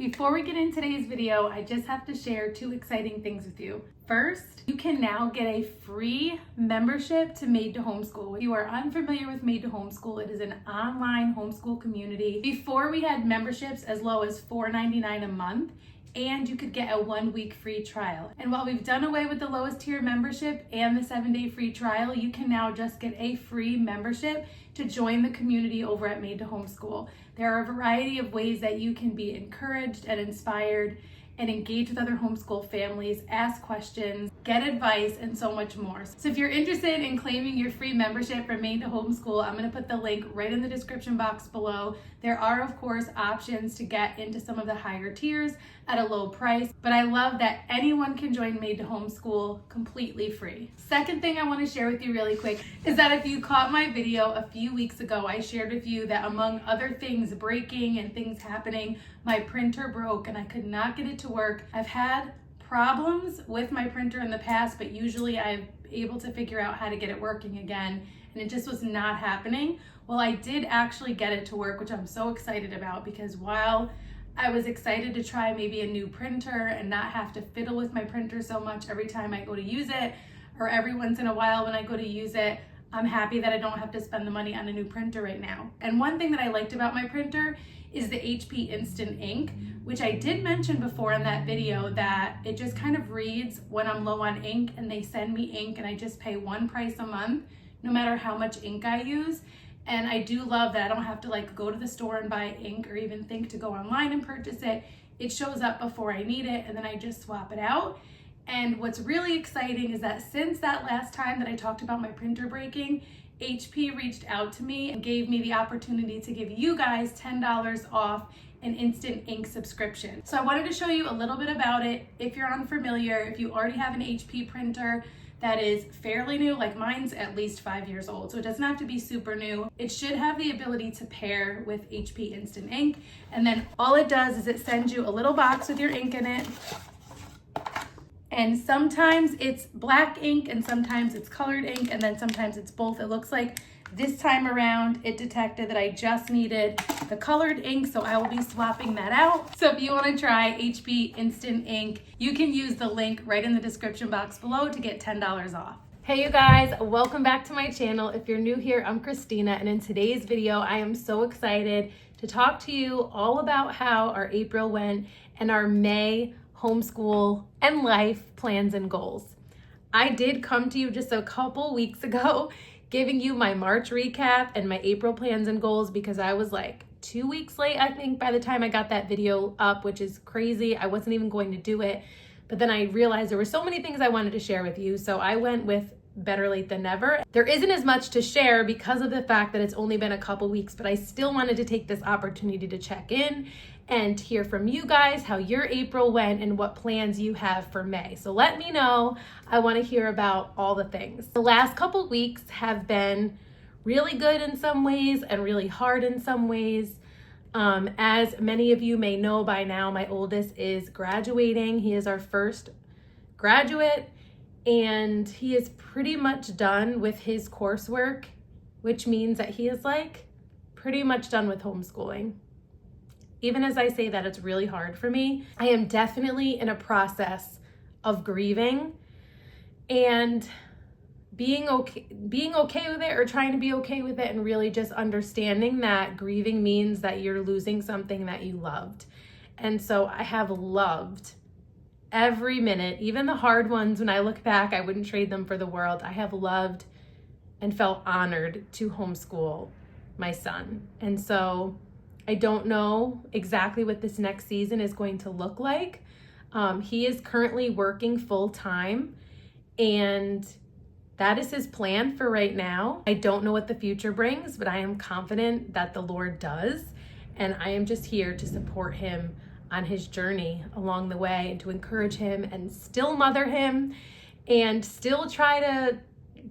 Before we get in today's video, I just have to share two exciting things with you. First, you can now get a free membership to Made to Homeschool. If you are unfamiliar with Made to Homeschool, it is an online homeschool community. Before, we had memberships as low as $4.99 a month, and you could get a 1-week free trial. And while we've done away with the lowest tier membership and the 7-day free trial, you can now just get a free membership to join the community over at Made to Homeschool. There are a variety of ways that you can be encouraged and inspired and engage with other homeschool families, ask questions, get advice, and so much more. So if you're interested in claiming your free membership for Made to Homeschool, I'm gonna put the link right in the description box below. There are, of course, options to get into some of the higher tiers at a low price, but I love that anyone can join Made to Homeschool completely free. Second thing I wanna share with you really quick is that if you caught my video a few weeks ago, I shared with you that among other things breaking and things happening, my printer broke and I could not get it to work. I've had problems with my printer in the past, but usually I'm able to figure out how to get it working again, and it just was not happening. Well, I did actually get it to work, which I'm so excited about, because while I was excited to try maybe a new printer and not have to fiddle with my printer so much every time I go to use it, or every once in a while when I go to use it, I'm happy that I don't have to spend the money on a new printer right now. And one thing that I liked about my printer is the HP Instant Ink, which I did mention before in that video, that it just kind of reads when I'm low on ink and they send me ink and I just pay one price a month, no matter how much ink I use. And I do love that I don't have to go to the store and buy ink or even think to go online and purchase it. It shows up before I need it and then I just swap it out. And what's really exciting is that since that last time that I talked about my printer breaking, HP reached out to me and gave me the opportunity to give you guys $10 off an Instant Ink subscription. So I wanted to show you a little bit about it. If you're unfamiliar, if you already have an HP printer that is fairly new, like mine's at least 5 years old, so it doesn't have to be super new. It should have the ability to pair with HP Instant Ink. And then all it does is it sends you a little box with your ink in it. And sometimes it's black ink and sometimes it's colored ink, and then sometimes it's both. It looks like this time around it detected that I just needed the colored ink, so I will be swapping that out. So if you want to try HP Instant Ink, you can use the link right in the description box below to get $10 off. Hey you guys, welcome back to my channel. If you're new here, I'm Christina, and in today's video I am so excited to talk to you all about how our April went and our May homeschool and life plans and goals. I did come to you just a couple weeks ago giving you my March recap and my April plans and goals, because I was like 2 weeks late, I think, by the time I got that video up, which is crazy. I wasn't even going to do it, but then I realized there were so many things I wanted to share with you, so I went with better late than never. There isn't as much to share because of the fact that it's only been a couple weeks, but I still wanted to take this opportunity to check in and hear from you guys how your April went and what plans you have for May. So let me know. I want to hear about all the things. The last couple weeks have been really good in some ways and really hard in some ways. As many of you may know by now, my oldest is graduating. He is our first graduate, and he is pretty much done with his coursework, which means that he is pretty much done with homeschooling. Even as I say that, it's really hard for me. I am definitely in a process of grieving and being okay with it, or trying to be okay with it, and really just understanding that grieving means that you're losing something that you loved. And so I have loved every minute, even the hard ones. When I look back, I wouldn't trade them for the world. I have loved and felt honored to homeschool my son. And so I don't know exactly what this next season is going to look like. He is currently working full time, and that is his plan for right now. I don't know what the future brings, but I am confident that the Lord does. And I am just here to support him on his journey along the way, and to encourage him and still mother him, and still try to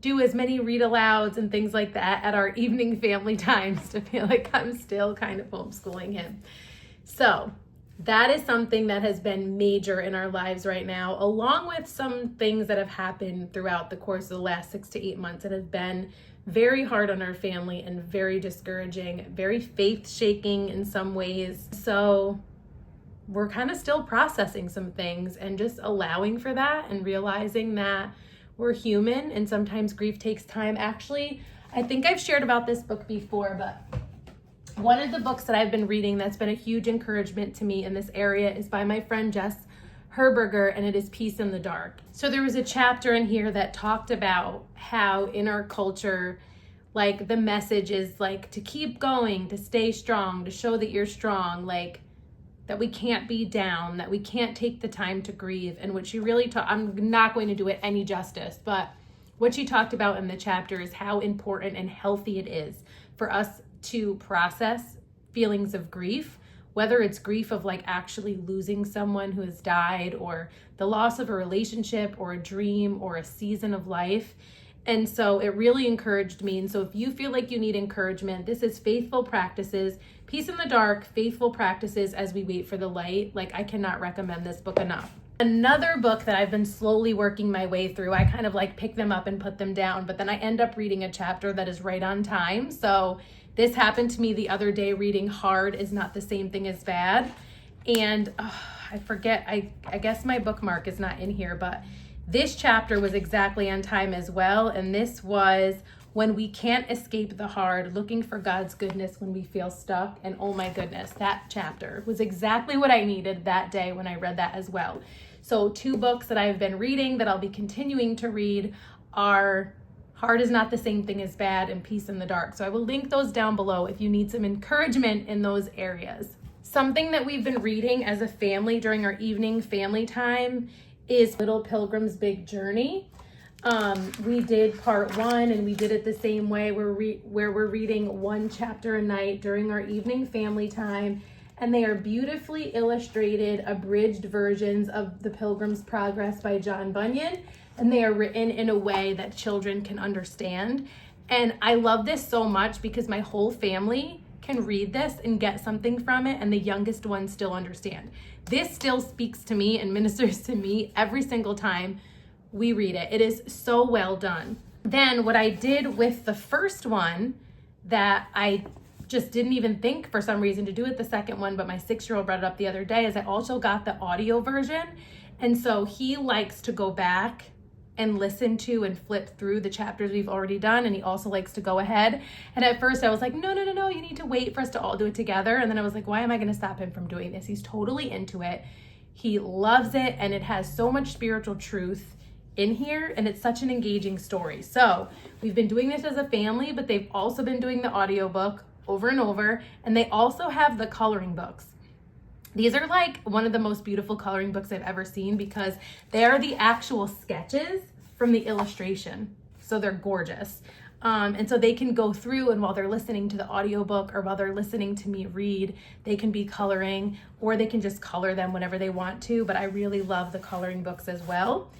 do as many read alouds and things like that at our evening family times to feel like I'm still kind of homeschooling him. So that is something that has been major in our lives right now, along with some things that have happened throughout the course of the last 6 to 8 months that have been very hard on our family and very discouraging, very faith shaking in some ways. So we're kind of still processing some things, and just allowing for that and realizing that we're human and sometimes grief takes time. Actually, I think I've shared about this book before, but one of the books that I've been reading that's been a huge encouragement to me in this area is by my friend Jess Herberger, and it is Peace in the Dark. So there was a chapter in here that talked about how in our culture, like the message is like to keep going, to stay strong, to show that you're strong, like that we can't be down, that we can't take the time to grieve. And what she really taught, I'm not going to do it any justice, but what she talked about in the chapter is how important and healthy it is for us to process feelings of grief, whether it's grief of like actually losing someone who has died, or the loss of a relationship or a dream or a season of life. And so it really encouraged me. And so if you feel like you need encouragement, this is Faithful Practices, Peace in the Dark, Faithful Practices as We Wait for the Light. Like, I cannot recommend this book enough. Another book that I've been slowly working my way through, I kind of like pick them up and put them down, but then I end up reading a chapter that is right on time. So this happened to me the other day, reading Hard is Not the Same Thing as Bad. And I forget, I guess my bookmark is not in here, but this chapter was exactly on time as well. And this was When We Can't Escape the Hard, Looking for God's Goodness When We Feel Stuck. And oh my goodness, that chapter was exactly what I needed that day when I read that as well. So 2 books that I've been reading that I'll be continuing to read are Hard is Not the Same Thing as Bad and Peace in the Dark. So I will link those down below if you need some encouragement in those areas. Something that we've been reading as a family during our evening family time is Little Pilgrim's Big Journey. We did part 1, and we did it the same way where we're reading 1 chapter a night during our evening family time. And they are beautifully illustrated, abridged versions of The Pilgrim's Progress by John Bunyan. And they are written in a way that children can understand. And I love this so much because my whole family can read this and get something from it, and the youngest ones still understand. This still speaks to me and ministers to me every single time we read it. It is so well done. Then what I did with the first one that I just didn't even think for some reason to do it the second one, but my 6-year-old brought it up the other day, is I also got the audio version. And so he likes to go back and listen to and flip through the chapters we've already done. And he also likes to go ahead. And at first I was like, no, you need to wait for us to all do it together. And then I was like, why am I going to stop him from doing this? He's totally into it. He loves it. And it has so much spiritual truth in here. And it's such an engaging story. So we've been doing this as a family, but they've also been doing the audiobook over and over. And they also have the coloring books. These are like one of the most beautiful coloring books I've ever seen because they are the actual sketches from the illustration. So they're gorgeous. And so they can go through, and while they're listening to the audiobook or while they're listening to me read, they can be coloring, or they can just color them whenever they want to. But I really love the coloring books as well.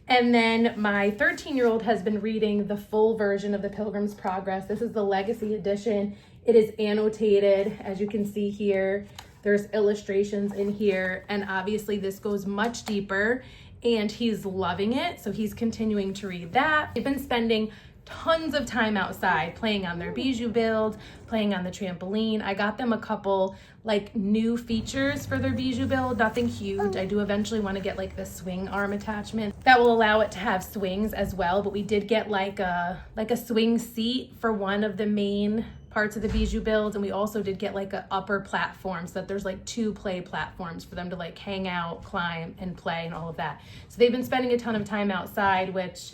And then my 13-year-old has been reading the full version of The Pilgrim's Progress. This is the Legacy Edition. It is annotated, as you can see here. There's illustrations in here, and obviously this goes much deeper, and he's loving it. So he's continuing to read that. They've been spending tons of time outside playing on their Beiju build, playing on the trampoline. I got them a couple like new features for their Beiju build, nothing huge. I do eventually want to get like the swing arm attachment that will allow it to have swings as well. But we did get like a swing seat for one of the main parts of the Beiju build, and we also did get like an upper platform so that there's like 2 play platforms for them to like hang out, climb, and play and all of that. So they've been spending a ton of time outside, which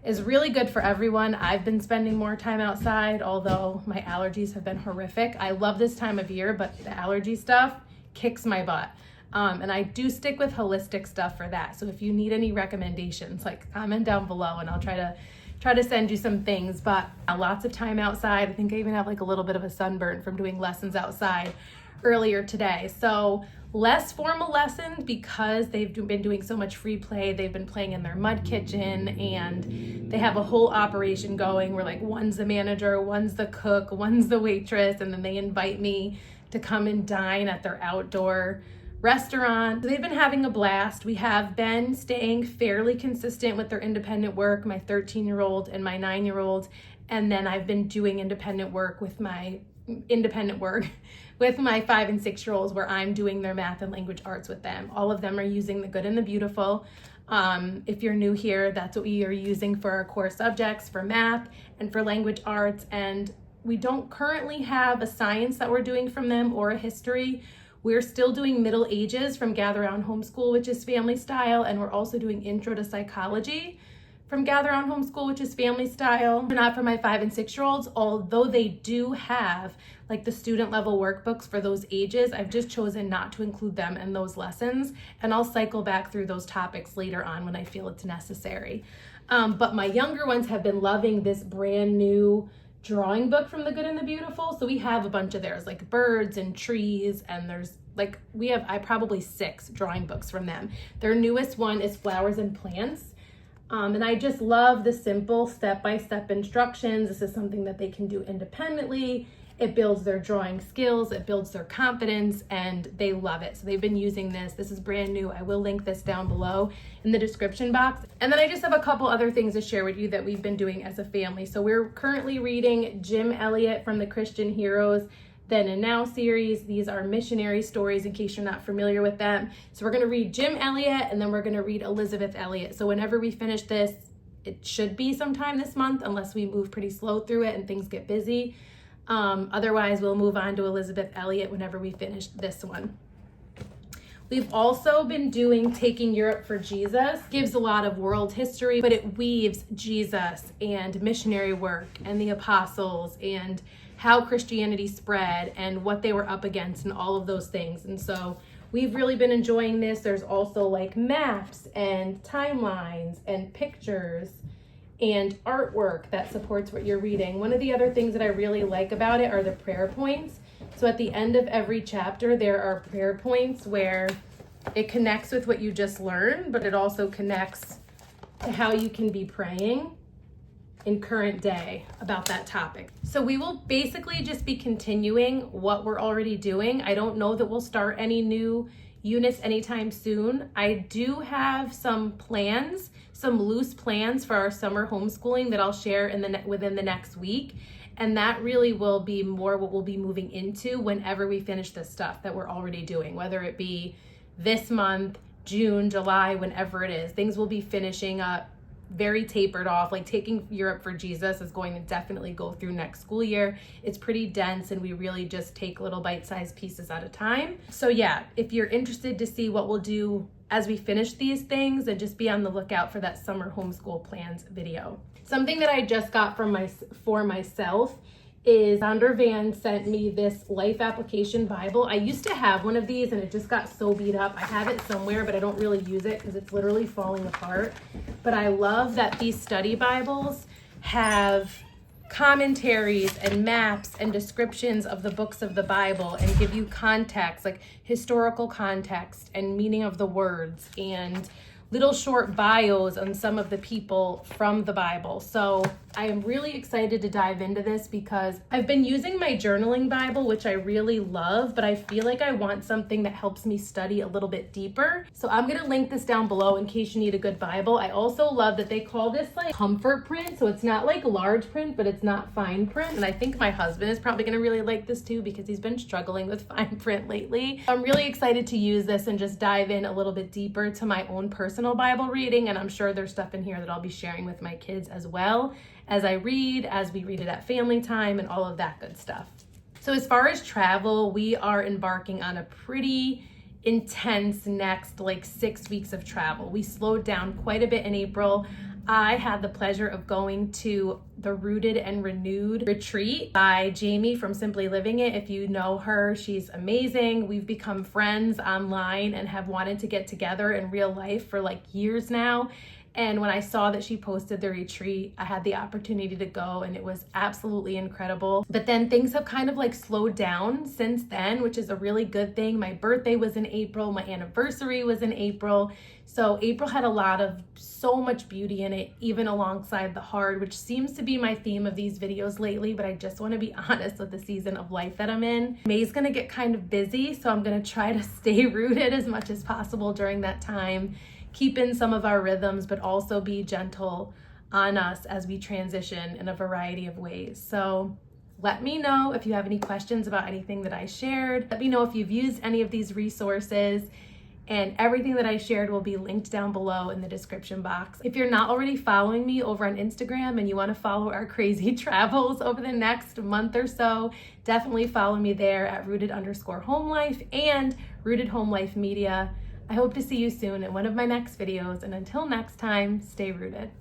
is really good for everyone. I've been spending more time outside, although my allergies have been horrific. I love this time of year, but the allergy stuff kicks my butt. And I do stick with holistic stuff for that. So if you need any recommendations, like comment down below and I'll try to send you some things. But lots of time outside. I think I even have like a little bit of a sunburn from doing lessons outside earlier today. So less formal lessons because they've been doing so much free play. They've been playing in their mud kitchen, and they have a whole operation going where like one's the manager, one's the cook, one's the waitress, and then they invite me to come and dine at their outdoor restaurant. They've been having a blast. We have been staying fairly consistent with their independent work, my 13-year-old and my 9-year-old. And then I've been doing independent work with my independent work with my 5 and 6-year-olds where I'm doing their math and language arts with them. All of them are using the good and the beautiful. If you're new here, that's what we are using for our core subjects for math and for language arts. And we don't currently have a science that we're doing from them or a history. We're still doing Middle Ages from Gather Round Homeschool, which is family style. And we're also doing Intro to Psychology from Gather Round Homeschool, which is family style. Not for my 5 and 6-year-olds, although they do have like the student level workbooks for those ages. I've just chosen not to include them in those lessons, and I'll cycle back through those topics later on when I feel it's necessary. But my younger ones have been loving this brand new drawing book from the Good and the Beautiful. So we have a bunch of theirs, like birds and trees, and there's like, I probably 6 drawing books from them. Their newest one is Flowers and Plants. And I just love the simple step-by-step instructions. This is something that they can do independently. It builds their drawing skills, it builds their confidence, and they love it. So they've been using this. This is brand new. I will link this down below in the description box. And then I just have a couple other things to share with you that we've been doing as a family. So we're currently reading Jim Elliot from the Christian Heroes Then and Now series. These are missionary stories in case you're not familiar with them. So we're going to read Jim Elliot, and then we're going to read Elizabeth Elliot. So whenever we finish this, it should be sometime this month unless we move pretty slow through it and things get busy. Otherwise, we'll move on to Elizabeth Elliot whenever we finish this one. We've also been doing Taking Europe for Jesus. Gives a lot of world history, but it weaves Jesus and missionary work and the apostles and how Christianity spread and what they were up against and all of those things. And so we've really been enjoying this. There's also like maps and timelines and pictures and artwork that supports what you're reading. One of the other things that I really like about it are the prayer points. So at the end of every chapter, there are prayer points where it connects with what you just learned, but it also connects to how you can be praying in current day about that topic. So we will basically just be continuing what we're already doing. I don't know that we'll start any new units anytime soon. I do have some plans, some loose plans for our summer homeschooling that I'll share within the next week. And that really will be more what we'll be moving into whenever we finish this stuff that we're already doing, whether it be this month, June, July, whenever it is. Things will be finishing up very tapered off. Like Taking Europe for Jesus is going to definitely go through next school year. It's pretty dense and we really just take little bite-sized pieces at a time. So yeah, if you're interested to see what we'll do as we finish these things, then just be on the lookout for that summer homeschool plans video. Something that I just got for myself is Sandra Van sent me this life application Bible. I used to have one of these and it just got so beat up. I have it somewhere, but I don't really use it because it's literally falling apart. But I love that these study Bibles have commentaries and maps and descriptions of the books of the Bible and give you context, like historical context and meaning of the words and little short bios on some of the people from the Bible. So I am really excited to dive into this because I've been using my journaling Bible, which I really love, but I feel like I want something that helps me study a little bit deeper. So I'm going to link this down below in case you need a good Bible. I also love that they call this like comfort print. So it's not like large print, but it's not fine print. And I think my husband is probably going to really like this too because he's been struggling with fine print lately. I'm really excited to use this and just dive in a little bit deeper to my own personal Bible reading. And I'm sure there's stuff in here that I'll be sharing with my kids as well as I read, as we read it at family time and all of that good stuff. So as far as travel, we are embarking on a pretty intense next 6 weeks of travel. We slowed down quite a bit in April. I had the pleasure of going to the Rooted and Renewed retreat by Jamie from Simply Living It. If you know her, she's amazing. We've become friends online and have wanted to get together in real life for years now. And when I saw that she posted the retreat, I had the opportunity to go and it was absolutely incredible. But then things have kind of slowed down since then, which is a really good thing. My birthday was in April, my anniversary was in April. So April had so much beauty in it, even alongside the hard, which seems to be my theme of these videos lately, but I just want to be honest with the season of life that I'm in. May's gonna get kind of busy, so I'm gonna try to stay rooted as much as possible during that time. Keep in some of our rhythms, but also be gentle on us as we transition in a variety of ways. So Let me know if you have any questions about anything that I shared. Let me know if you've used any of these resources, and everything that I shared will be linked down below in the description box. If you're not already following me over on Instagram and you want to follow our crazy travels over the next month or so, definitely follow me there at rooted_homelife and Rooted Home Life Media. I hope to see you soon in one of my next videos, and until next time, stay rooted.